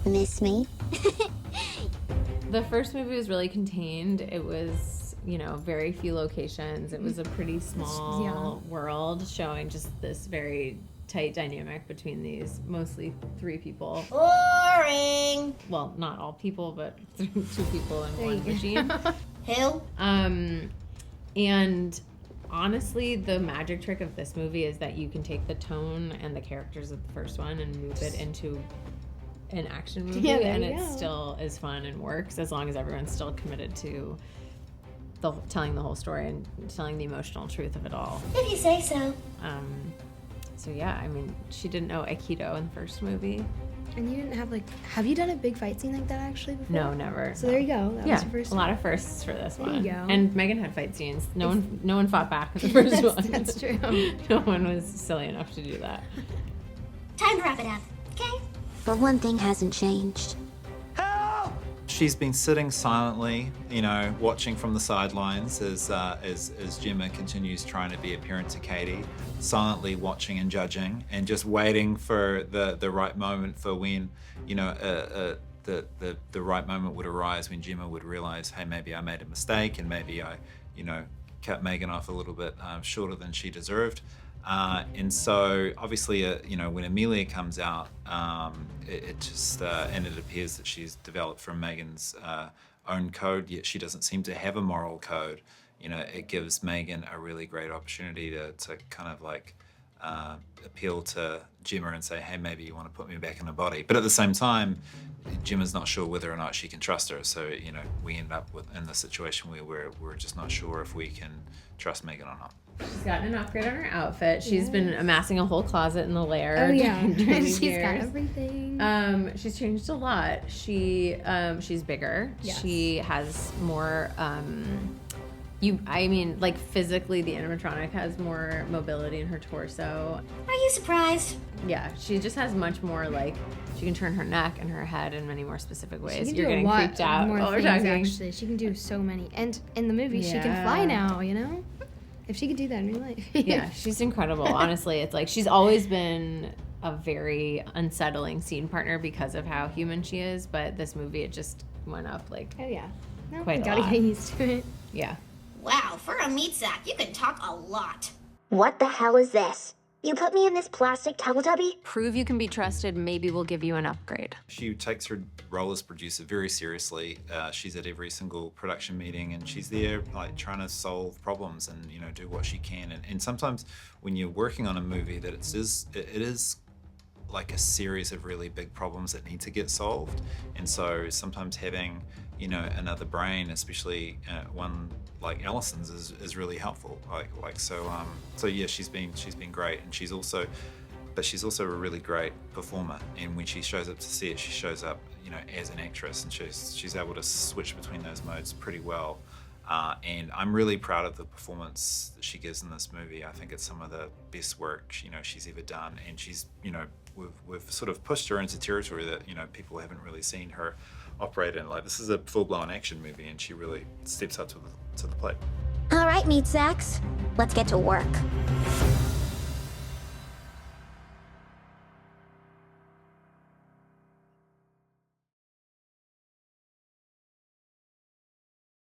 Miss me? The first movie was really contained. It was, you know, very few locations. It was a pretty small world showing just this very tight dynamic between these mostly 3 people. Boring! Well, not all people, but 2 people and 1 machine. Who? And honestly, the magic trick of this movie is that you can take the tone and the characters of the first one and move it into an action movie, and it still is fun and works as long as everyone's still committed to telling the whole story and telling the emotional truth of it all. If you say so. So yeah, I mean, she didn't know Aikido in the first movie. And you didn't have have you done a big fight scene like that actually before? No, never. So there you go. That was your first a lot of firsts for this one. There you go. And M3GAN had fight scenes. No one fought back with the first one. That's true. No one was silly enough to do that. Time to wrap it up, okay? But one thing hasn't changed. She's been sitting silently, you know, watching from the sidelines as Gemma continues trying to be a parent to Katie, silently watching and judging, and just waiting for the right moment for when, you know, the right moment would arise when Gemma would realize, hey, maybe I made a mistake and maybe I, you know, cut M3GAN off a little bit shorter than she deserved. And so obviously, you know, when Amelia comes out, it just, and it appears that she's developed from M3GAN's own code, yet she doesn't seem to have a moral code. You know, it gives M3GAN a really great opportunity to kind of like appeal to Gemma and say, hey, maybe you want to put me back in a body. But at the same time, Gemma's not sure whether or not she can trust her. So, you know, we end up in the situation where we're just not sure if we can trust M3GAN or not. She's gotten an upgrade on her outfit. She's been amassing a whole closet in the lair. Oh yeah, she's got everything. She's changed a lot. She's bigger. Yes. She has more. I mean, like physically, the animatronic has more mobility in her torso. Are you surprised? Yeah, she just has much more. Like she can turn her neck and her head in many more specific ways. She can You're do getting a lot creeped out. more while we're things, talking. actually. She can do so many. And in the movie, she can fly now. You know. If she could do that in real life. Yeah, she's incredible. Honestly, it's like she's always been a very unsettling scene partner because of how human she is. But this movie, it just went up like Oh yeah. No, quite a gotta lot. get used to it. Yeah. Wow, for a meat sack, you can talk a lot. What the hell is this? You put me in this plastic Teletubby? Prove you can be trusted. Maybe we'll give you an upgrade. She takes her role as producer very seriously. She's at every single production meeting and she's there like trying to solve problems and, you know, do what she can. And sometimes when you're working on a movie that it is like a series of really big problems that need to get solved. And so sometimes having, you know, another brain, especially one like Allison's, is really helpful. So yeah, she's been great, and she's also a really great performer. And when she shows up to see it, she shows up, you know, as an actress, and she's able to switch between those modes pretty well. And I'm really proud of the performance that she gives in this movie. I think it's some of the best work, you know, she's ever done, and she's, you know, we've sort of pushed her into territory that, you know, people haven't really seen her operate in. Like, this is a full-blown action movie, and she really steps up to the plate. All right, meat sacks. Let's get to work.